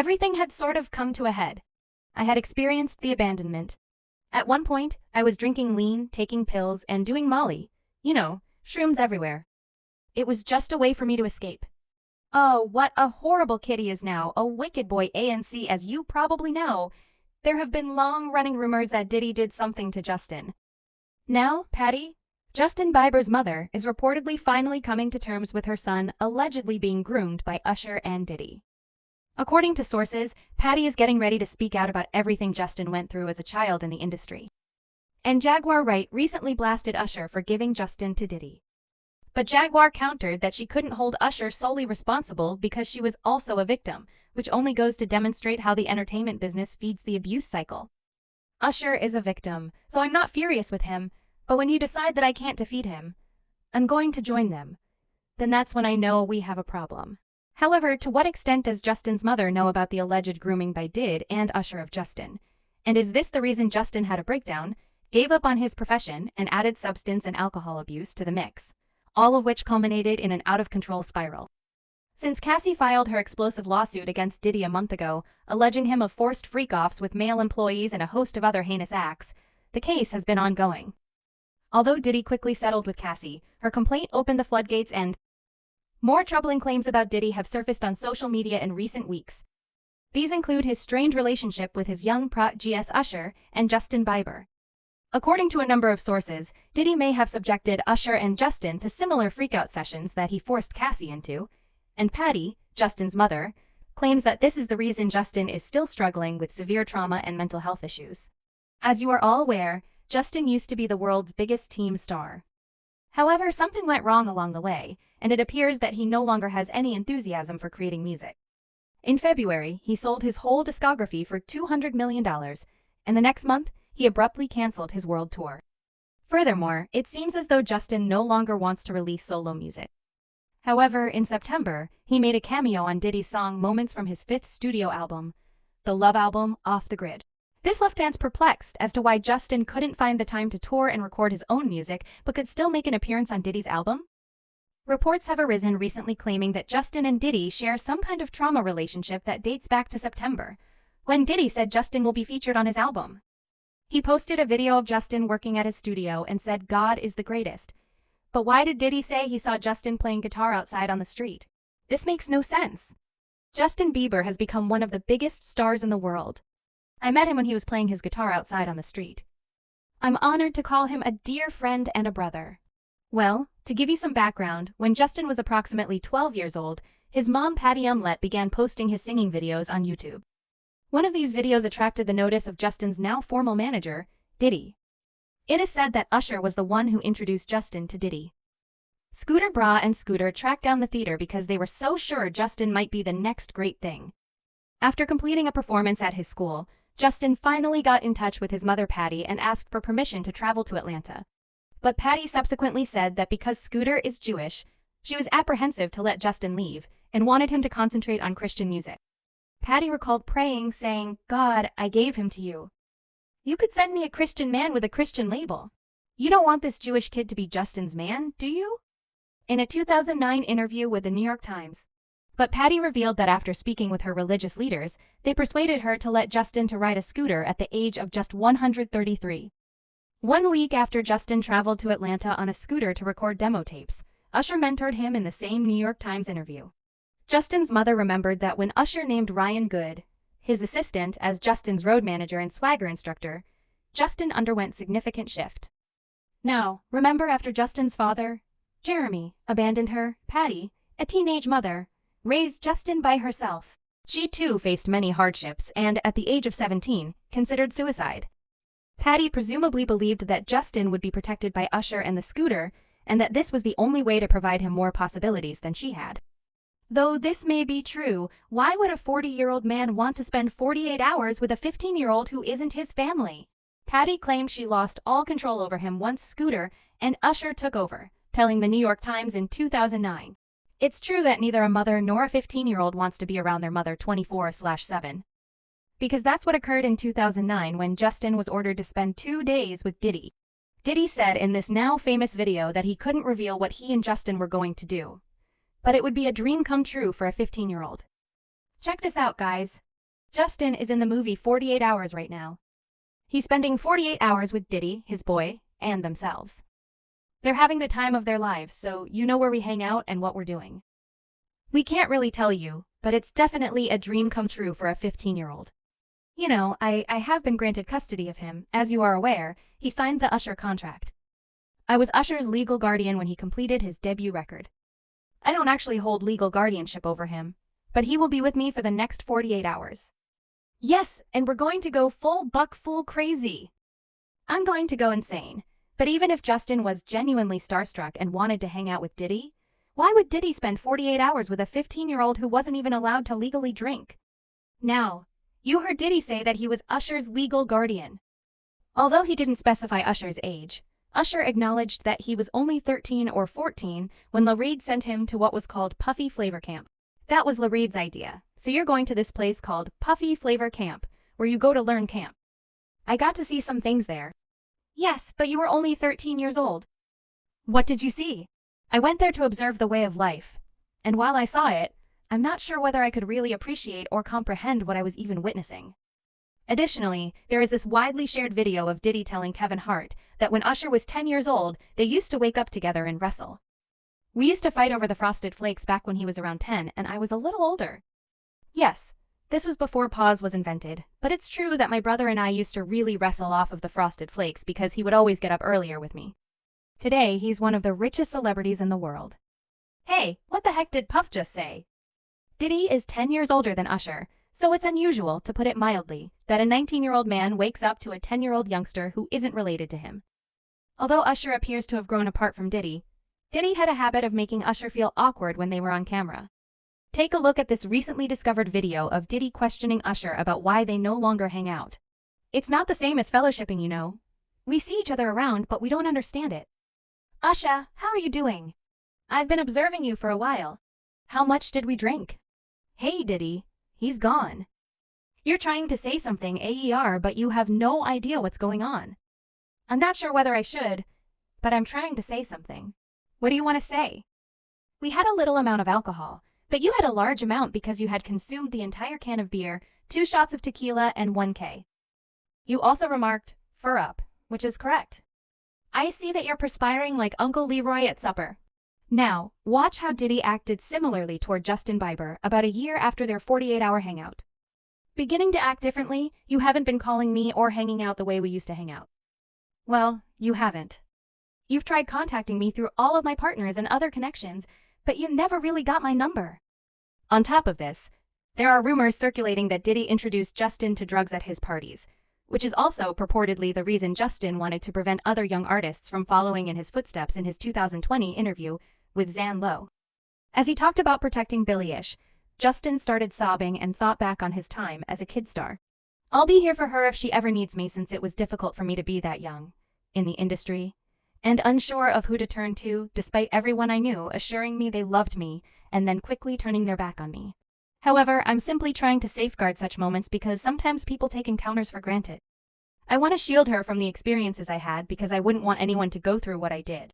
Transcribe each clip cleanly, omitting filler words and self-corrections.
Everything had sort of come to a head. I had experienced the abandonment. At one point, I was drinking lean, taking pills, and doing Molly. You know, shrooms everywhere. It was just a way for me to escape. Oh, what a horrible kid he is now, a wicked boy ANC. As you probably know, there have been long-running rumors that Diddy did something to Justin. Now, Pattie, Justin Bieber's mother, is reportedly finally coming to terms with her son allegedly being groomed by Usher and Diddy. According to sources, Pattie is getting ready to speak out about everything Justin went through as a child in the industry. And Jaguar Wright recently blasted Usher for giving Justin to Diddy. But Jaguar countered that she couldn't hold Usher solely responsible because she was also a victim, which only goes to demonstrate how the entertainment business feeds the abuse cycle. Usher is a victim, so I'm not furious with him, but when you decide that I can't defeat him, I'm going to join them. Then that's when I know we have a problem. However, to what extent does Justin's mother know about the alleged grooming by Diddy and Usher of Justin? And is this the reason Justin had a breakdown, gave up on his profession, and added substance and alcohol abuse to the mix, all of which culminated in an out-of-control spiral? Since Cassie filed her explosive lawsuit against Diddy a month ago, alleging him of forced freak-offs with male employees and a host of other heinous acts, the case has been ongoing. Although Diddy quickly settled with Cassie, her complaint opened the floodgates and more troubling claims about Diddy have surfaced on social media in recent weeks. These include his strained relationship with his young protege Usher and Justin Bieber. According to a number of sources, Diddy may have subjected Usher and Justin to similar freakout sessions that he forced Cassie into, and Pattie, Justin's mother, claims that this is the reason Justin is still struggling with severe trauma and mental health issues. As you are all aware, Justin used to be the world's biggest teen star. However, something went wrong along the way, and it appears that he no longer has any enthusiasm for creating music. In February, he sold his whole discography for $200 million, and the next month, he abruptly canceled his world tour. Furthermore, it seems as though Justin no longer wants to release solo music. However, in September, he made a cameo on Diddy's song Moments from his fifth studio album, the Love album, Off the Grid. This left fans perplexed as to why Justin couldn't find the time to tour and record his own music but could still make an appearance on Diddy's album. Reports have arisen recently claiming that Justin and Diddy share some kind of trauma relationship that dates back to September, when Diddy said Justin will be featured on his album. He posted a video of Justin working at his studio and said God is the greatest. But why did Diddy say he saw Justin playing guitar outside on the street? This makes no sense. Justin Bieber has become one of the biggest stars in the world. I met him when he was playing his guitar outside on the street. I'm honored to call him a dear friend and a brother. Well, to give you some background, when Justin was approximately 12 years old, his mom Pattie began posting his singing videos on YouTube. One of these videos attracted the notice of Justin's now formal manager, Diddy. It is said that Usher was the one who introduced Justin to Diddy. Scooter Braun and Scooter tracked down the theater because they were so sure Justin might be the next great thing. After completing a performance at his school, Justin finally got in touch with his mother Pattie and asked for permission to travel to Atlanta. But Pattie subsequently said that because Scooter is Jewish, she was apprehensive to let Justin leave and wanted him to concentrate on Christian music. Pattie recalled praying, saying, God, I gave him to you. You could send me a Christian man with a Christian label. You don't want this Jewish kid to be Justin's man, do you? In a 2009 interview with the New York Times. But Pattie revealed that after speaking with her religious leaders, they persuaded her to let Justin to ride a scooter at the age of just 133. 1 week after Justin traveled to Atlanta on a scooter to record demo tapes, Usher mentored him in the same New York Times interview. Justin's mother remembered that when Usher named Ryan Good, his assistant, as Justin's road manager and swagger instructor, Justin underwent significant shift. Now, remember after Justin's father, Jeremy, abandoned her, Pattie, a teenage mother, raised Justin by herself. She too faced many hardships and, at the age of 17, considered suicide. Pattie presumably believed that Justin would be protected by Usher and the scooter, and that this was the only way to provide him more possibilities than she had. Though this may be true, why would a 40-year-old man want to spend 48 hours with a 15-year-old who isn't his family? Pattie claimed she lost all control over him once Scooter and Usher took over, telling the New York Times in 2009. It's true that neither a mother nor a 15-year-old wants to be around their mother 24/7. Because that's what occurred in 2009 when Justin was ordered to spend 2 days with Diddy. Diddy said in this now famous video that he couldn't reveal what he and Justin were going to do. But it would be a dream come true for a 15-year-old. Check this out, guys. Justin is in the movie 48 Hours right now. He's spending 48 hours with Diddy, his boy, and themselves. They're having the time of their lives, so you know where we hang out and what we're doing. We can't really tell you, but it's definitely a dream come true for a 15-year-old. You know, I have been granted custody of him. As you are aware, he signed the Usher contract. I was Usher's legal guardian when he completed his debut record. I don't actually hold legal guardianship over him, but he will be with me for the next 48 hours. Yes, and we're going to go full buck fool crazy. I'm going to go insane. But even if Justin was genuinely starstruck and wanted to hang out with Diddy, why would Diddy spend 48 hours with a 15-year-old who wasn't even allowed to legally drink? Now, you heard Diddy say that he was Usher's legal guardian. Although he didn't specify Usher's age, Usher acknowledged that he was only 13 or 14 when Lil Reed sent him to what was called Puffy Flavor Camp. That was Lil Reed's idea, so you're going to this place called Puffy Flavor Camp, where you go to learn camp. I got to see some things there. Yes, but you were only 13 years old. What did you see? I went there to observe the way of life, and while I saw it, I'm not sure whether I could really appreciate or comprehend what I was even witnessing. Additionally, there is this widely shared video of Diddy telling Kevin Hart that when Usher was 10 years old, they used to wake up together and wrestle. We used to fight over the Frosted Flakes back when he was around 10 and I was a little older. Yes, this was before pause was invented, but it's true that my brother and I used to really wrestle off of the Frosted Flakes because he would always get up earlier with me. Today, he's one of the richest celebrities in the world. Hey, what the heck did Puff just say? Diddy is 10 years older than Usher, so it's unusual, to put it mildly, that a 19-year-old man wakes up to a 10-year-old youngster who isn't related to him. Although Usher appears to have grown apart from Diddy, Diddy had a habit of making Usher feel awkward when they were on camera. Take a look at this recently discovered video of Diddy questioning Usher about why they no longer hang out. It's not the same as fellowshipping, you know. We see each other around, but we don't understand it. Usher, how are you doing? I've been observing you for a while. How much did we drink? Hey, Diddy, he's gone. You're trying to say something, AER, but you have no idea what's going on. I'm not sure whether I should, but I'm trying to say something. What do you want to say? We had a little amount of alcohol, but you had a large amount because you had consumed the entire can of beer, 2 shots of tequila, and 1K. You also remarked, fur up, which is correct. I see that you're perspiring like Uncle Leroy at supper. Now, watch how Diddy acted similarly toward Justin Bieber about a year after their 48-hour hangout. Beginning to act differently, you haven't been calling me or hanging out the way we used to hang out. Well, you haven't. You've tried contacting me through all of my partners and other connections, but you never really got my number. On top of this, there are rumors circulating that Diddy introduced Justin to drugs at his parties, which is also purportedly the reason Justin wanted to prevent other young artists from following in his footsteps in his 2020 interview with Zan Lowe. As he talked about protecting Billie-ish, Justin started sobbing and thought back on his time as a kid star. I'll be here for her if she ever needs me, since it was difficult for me to be that young, in the industry, and unsure of who to turn to, despite everyone I knew assuring me they loved me and then quickly turning their back on me. However, I'm simply trying to safeguard such moments because sometimes people take encounters for granted. I want to shield her from the experiences I had because I wouldn't want anyone to go through what I did.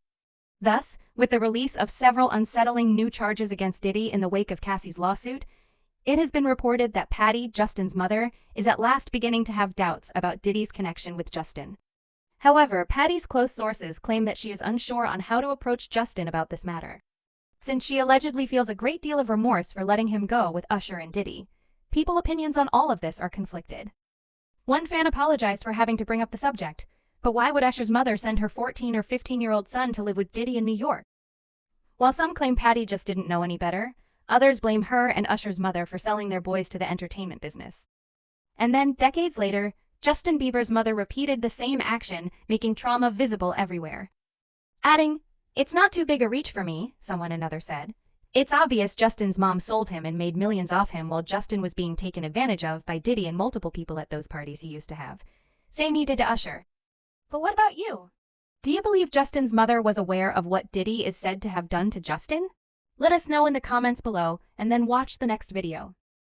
Thus, with the release of several unsettling new charges against Diddy in the wake of Cassie's lawsuit, it has been reported that Pattie, Justin's mother, is at last beginning to have doubts about Diddy's connection with Justin. However, Pattie's close sources claim that she is unsure on how to approach Justin about this matter. Since she allegedly feels a great deal of remorse for letting him go with Usher and Diddy, people's opinions on all of this are conflicted. One fan apologized for having to bring up the subject, but why would Usher's mother send her 14 or 15-year-old son to live with Diddy in New York? While some claim Pattie just didn't know any better, others blame her and Usher's mother for selling their boys to the entertainment business. And then, decades later, Justin Bieber's mother repeated the same action, making trauma visible everywhere. Adding, "It's not too big a reach for me," another said. It's obvious Justin's mom sold him and made millions off him while Justin was being taken advantage of by Diddy and multiple people at those parties he used to have. Same he did to Usher. But what about you? Do you believe Justin's mother was aware of what Diddy is said to have done to Justin? Let us know in the comments below, and then watch the next video.